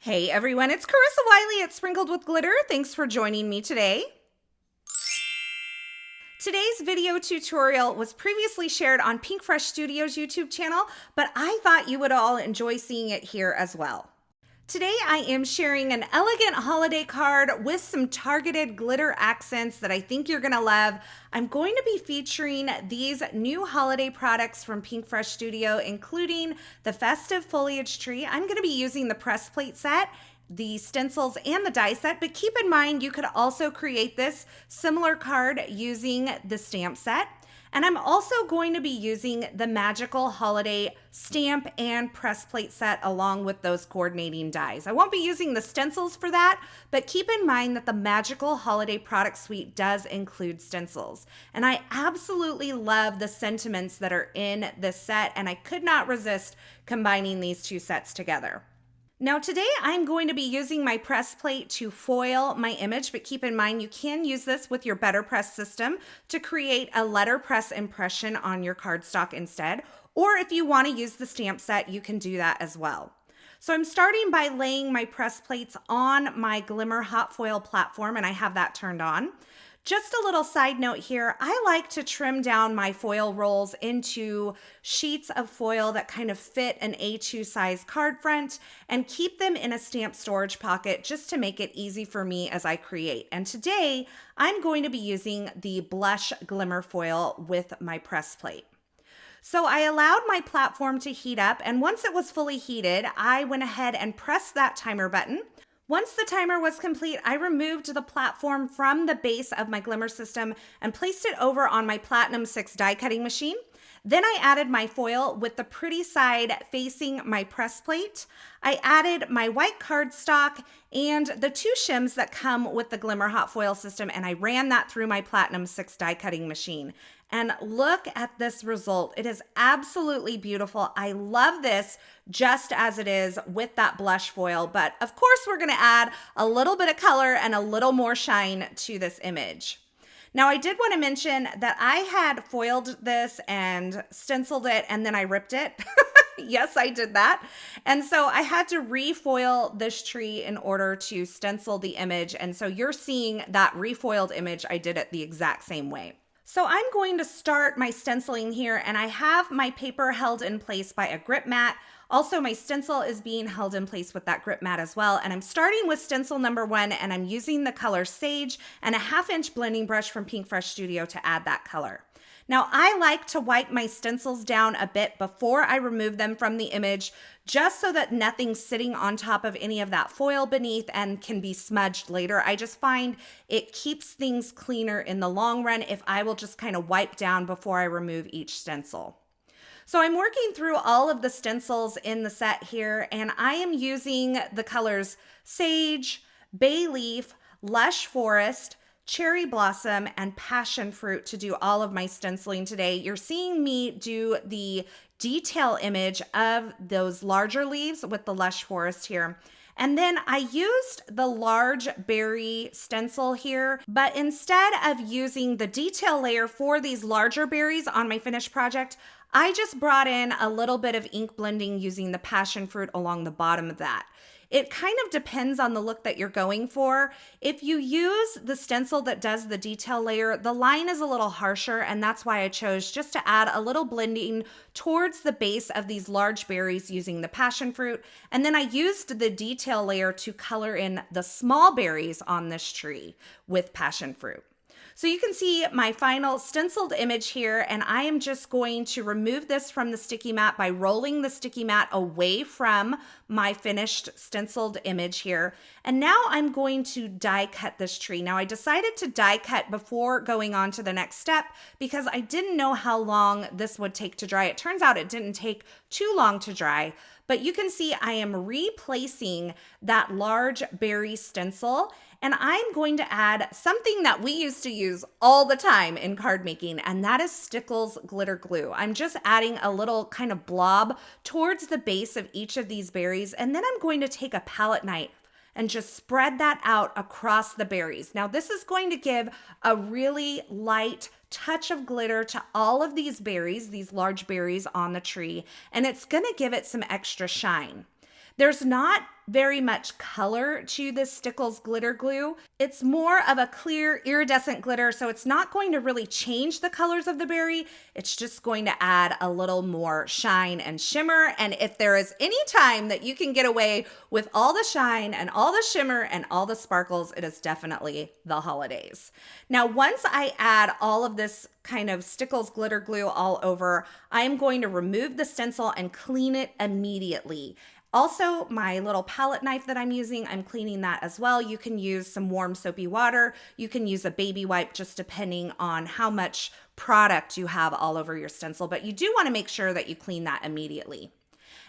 Hey everyone, it's Carissa Wiley at Sprinkled with Glitter. Thanks for joining me today. Today's video tutorial was previously shared on Pinkfresh Studio's YouTube channel, but I thought you would all enjoy seeing it here as well. Today I am sharing an elegant holiday card with some targeted glitter accents that I think you're gonna love. I'm going to be featuring these new holiday products from Pinkfresh Studio, including the Festive Foliage tree. I'm gonna be using the press plate set, the stencils, and the die set, but keep in mind you could also create this similar card using the stamp set. And I'm also going to be using the magical holiday stamp and press plate set along with those coordinating dies. I won't be using the stencils for that, but keep in mind that the magical holiday product suite does include stencils. And I absolutely love the sentiments that are in this set, and I could not resist combining these two sets together. Now today I'm going to be using my press plate to foil my image, but keep in mind you can use this with your Better Press system to create a letterpress impression on your cardstock instead, or if you want to use the stamp set, you can do that as well. So I'm starting by laying my press plates on my Glimmer hot foil platform, and I have that turned on. Just a little side note here, I like to trim down my foil rolls into sheets of foil that kind of fit an A2 size card front and keep them in a stamp storage pocket just to make it easy for me as I create. And today I'm going to be using the blush glimmer foil with my press plate. So I allowed my platform to heat up, and once it was fully heated, I went ahead and pressed that timer button. Once the timer was complete, I removed the platform from the base of my Glimmer system and placed it over on my Platinum 6 die cutting machine. Then I added my foil with the pretty side facing my press plate. I added my white cardstock and the two shims that come with the Glimmer hot foil system, and I ran that through my Platinum 6 die cutting machine. And look at this result. It is absolutely beautiful. I love this just as it is with that blush foil, but of course we're gonna add a little bit of color and a little more shine to this image. Now I did want to mention that I had foiled this and stenciled it and then I ripped it. Yes, I did that. And so I had to refoil this tree in order to stencil the image. And so you're seeing that refoiled image. I did it the exact same way. So I'm going to start my stenciling here, and I have my paper held in place by a grip mat. Also, my stencil is being held in place with that grip mat as well. And I'm starting with stencil number 1, and I'm using the color Sage and a 1/2 inch blending brush from Pinkfresh Studio to add that color. Now, I like to wipe my stencils down a bit before I remove them from the image, just so that nothing's sitting on top of any of that foil beneath and can be smudged later. I just find it keeps things cleaner in the long run if I will just kind of wipe down before I remove each stencil. So I'm working through all of the stencils in the set here, and I am using the colors Sage, Bay Leaf, Lush Forest, Cherry Blossom, and Passion Fruit to do all of my stenciling today. You're seeing me do the detail image of those larger leaves with the Lush Forest here. And then I used the large berry stencil here, but instead of using the detail layer for these larger berries on my finished project, I just brought in a little bit of ink blending using the passion fruit along the bottom of that. It kind of depends on the look that you're going for. If you use the stencil that does the detail layer, the line is a little harsher, and that's why I chose just to add a little blending towards the base of these large berries using the passion fruit. And then I used the detail layer to color in the small berries on this tree with passion fruit. So you can see my final stenciled image here, and I am just going to remove this from the sticky mat by rolling the sticky mat away from my finished stenciled image here. And now I'm going to die cut this tree. Now I decided to die cut before going on to the next step because I didn't know how long this would take to dry. It turns out it didn't take too long to dry, but you can see I am replacing that large berry stencil, and I'm going to add something that we used to use all the time in card making, and that is Stencils glitter glue. I'm just adding a little kind of blob towards the base of each of these berries, and then I'm going to take a palette knife and just spread that out across the berries. Now this is going to give a really light touch of glitter to all of these berries, these large berries on the tree, and it's gonna give it some extra shine. There's not very much color to this Stencils glitter glue. It's more of a clear iridescent glitter, so it's not going to really change the colors of the berry. It's just going to add a little more shine and shimmer. And if there is any time that you can get away with all the shine and all the shimmer and all the sparkles, it is definitely the holidays. Now, once I add all of this kind of Stencils glitter glue all over, I am going to remove the stencil and clean it immediately. Also, my little palette knife that I'm using, I'm cleaning that as well. You can use some warm soapy water. You can use a baby wipe, just depending on how much product you have all over your stencil, but you do want to make sure that you clean that immediately.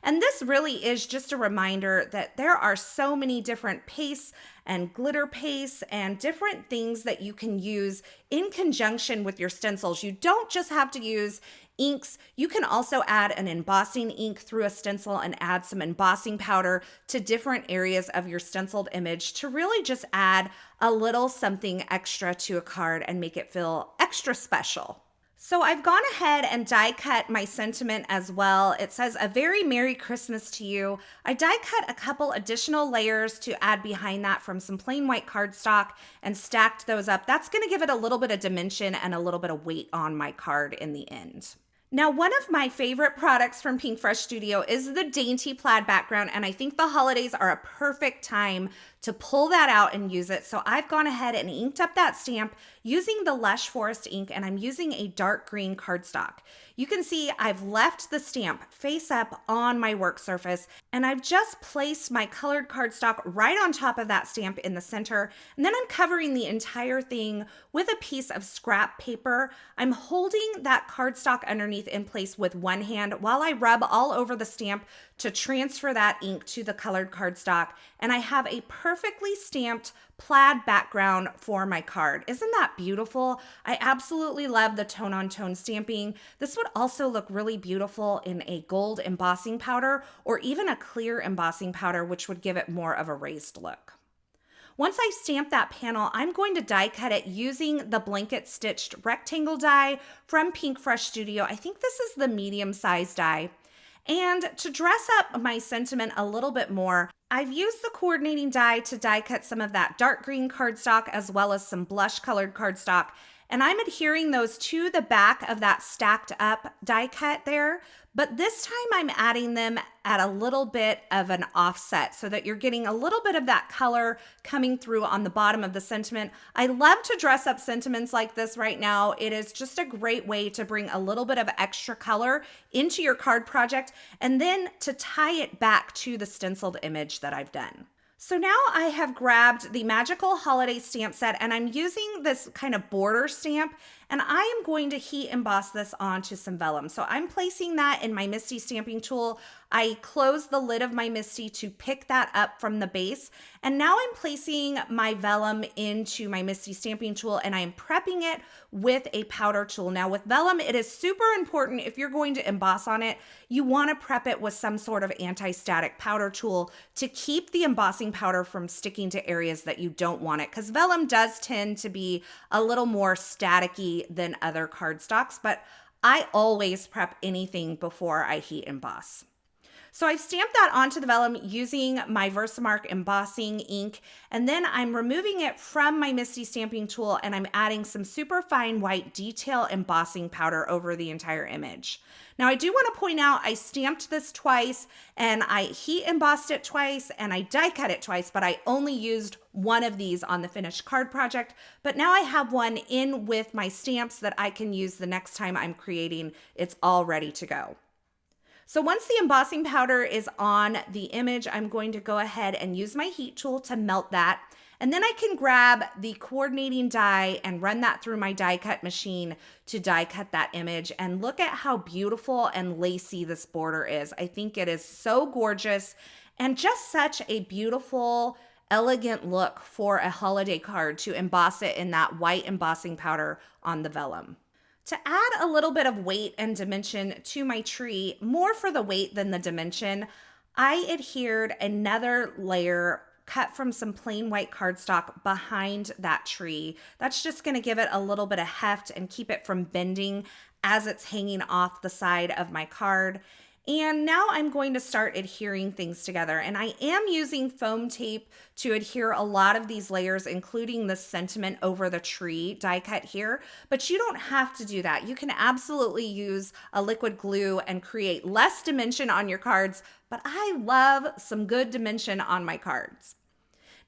And this really is just a reminder that there are so many different pastes and glitter pastes and different things that you can use in conjunction with your stencils. You don't just have to use inks. You can also add an embossing ink through a stencil and add some embossing powder to different areas of your stenciled image to really just add a little something extra to a card and make it feel extra special. So I've gone ahead and die cut my sentiment as well. It says, "A very Merry Christmas to you." I die cut a couple additional layers to add behind that from some plain white cardstock and stacked those up. That's going to give it a little bit of dimension and a little bit of weight on my card in the end. Now, one of my favorite products from Pinkfresh Studio is the Dainty plaid background, and I think the holidays are a perfect time to pull that out and use it. So I've gone ahead and inked up that stamp using the Lush Forest ink, and I'm using a dark green cardstock. You can see I've left the stamp face up on my work surface, and I've just placed my colored cardstock right on top of that stamp in the center, and then I'm covering the entire thing with a piece of scrap paper. I'm holding that cardstock underneath in place with one hand while I rub all over the stamp to transfer that ink to the colored cardstock, and I have a perfectly stamped plaid background for my card. Isn't that beautiful? I absolutely love the tone-on-tone stamping. This would also look really beautiful in a gold embossing powder or even a clear embossing powder, which would give it more of a raised look. Once I stamp that panel, I'm going to die cut it using the blanket stitched rectangle die from Pinkfresh Studio. I think this is the medium size die. And to dress up my sentiment a little bit more, I've used the coordinating die to die cut some of that dark green cardstock as well as some blush colored cardstock. And I'm adhering those to the back of that stacked up die cut there. But this time I'm adding them at a little bit of an offset so that you're getting a little bit of that color coming through on the bottom of the sentiment. I love to dress up sentiments like this right now. It is just a great way to bring a little bit of extra color into your card project and then to tie it back to the stenciled image that I've done. So now I have grabbed the Magical Holiday stamp set and I'm using this kind of border stamp and I am going to heat emboss this onto some vellum. So I'm placing that in my Misty stamping tool. I close the lid of my Misty to pick that up from the base. And now I'm placing my vellum into my Misty stamping tool and I am prepping it with a powder tool. Now with vellum, it is super important if you're going to emboss on it, you want to prep it with some sort of anti-static powder tool to keep the embossing powder from sticking to areas that you don't want it. Because vellum does tend to be a little more staticky than other cardstocks, but I always prep anything before I heat emboss. So I've stamped that onto the vellum using my Versamark embossing ink, and then I'm removing it from my Misty stamping tool and I'm adding some super fine white detail embossing powder over the entire image. Now I do want to point out I stamped this twice and I heat embossed it twice and I die cut it twice, but I only used one of these on the finished card project. But now I have one in with my stamps that I can use the next time I'm creating. It's all ready to go. So once the embossing powder is on the image, I'm going to go ahead and use my heat tool to melt that. And then I can grab the coordinating die and run that through my die cut machine to die cut that image. And look at how beautiful and lacy this border is. I think it is so gorgeous and just such a beautiful, elegant look for a holiday card to emboss it in that white embossing powder on the vellum. To add a little bit of weight and dimension to my tree, more for the weight than the dimension, I adhered another layer cut from some plain white cardstock behind that tree. That's just going to give it a little bit of heft and keep it from bending as it's hanging off the side of my card. And now I'm going to start adhering things together. And I am using foam tape to adhere a lot of these layers, including the sentiment over the tree die cut here. But you don't have to do that. You can absolutely use a liquid glue and create less dimension on your cards. But I love some good dimension on my cards.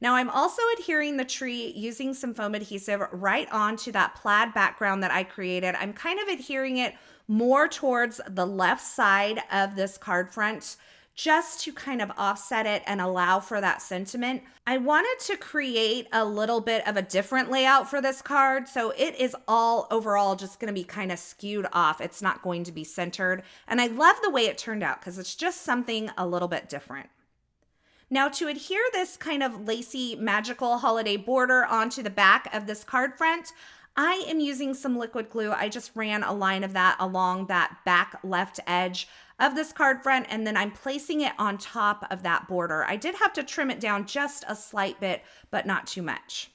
Now I'm also adhering the tree using some foam adhesive right onto that plaid background that I created. I'm kind of adhering it more towards the left side of this card front just to kind of offset it and allow for that sentiment. I wanted to create a little bit of a different layout for this card, so it is all overall just going to be kind of skewed off. It's not going to be centered, and I love the way it turned out because it's just something a little bit different. Now to adhere this kind of lacy magical holiday border onto the back of this card front, I am using some liquid glue. I just ran a line of that along that back left edge of this card front, and then I'm placing it on top of that border. I did have to trim it down just a slight bit, but not too much.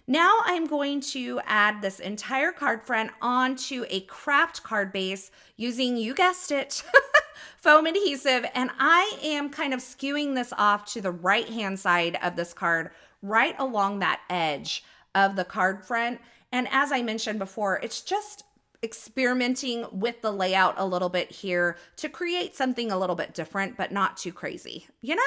Now I'm going to add this entire card front onto a craft card base using, you guessed it, foam adhesive, and I am kind of skewing this off to the right-hand side of this card, right along that edge of the card front. And as I mentioned before, it's just experimenting with the layout a little bit here to create something a little bit different, but not too crazy, you know?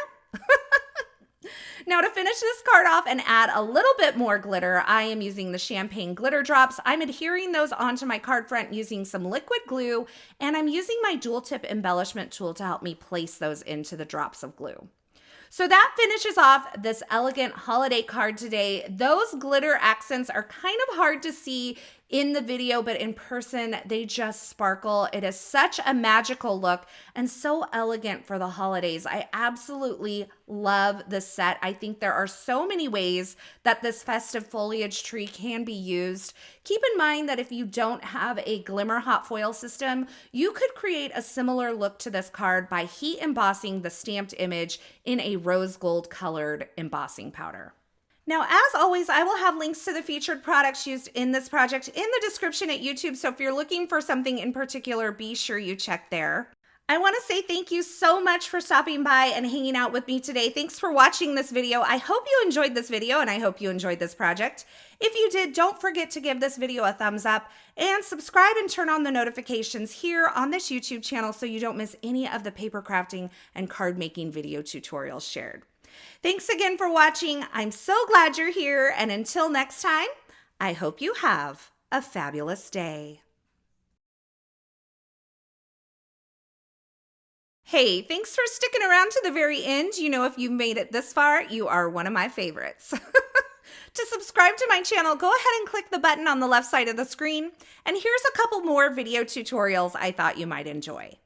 Now to finish this card off and add a little bit more glitter, I am using the champagne glitter drops. I'm adhering those onto my card front using some liquid glue, and I'm using my dual tip embellishment tool to help me place those into the drops of glue. So that finishes off this elegant holiday card today. Those glitter accents are kind of hard to see in the video, but in person, they just sparkle. It is such a magical look and so elegant for the holidays. I absolutely love this set. I think there are so many ways that this festive foliage tree can be used. Keep in mind that if you don't have a glimmer hot foil system, you could create a similar look to this card by heat embossing the stamped image in a rose gold colored embossing powder. Now, as always, I will have links to the featured products used in this project in the description at YouTube, so if you're looking for something in particular, be sure you check there. I want to say thank you so much for stopping by and hanging out with me today. Thanks for watching this video. I hope you enjoyed this video and I hope you enjoyed this project. If you did, don't forget to give this video a thumbs up and subscribe and turn on the notifications here on this YouTube channel so you don't miss any of the paper crafting and card making video tutorials shared. Thanks again for watching. I'm so glad you're here, and until next time, I hope you have a fabulous day. Hey, thanks for sticking around to the very end. You know, if you've made it this far, you are one of my favorites. To subscribe to my channel, go ahead and click the button on the left side of the screen, and here's a couple more video tutorials I thought you might enjoy.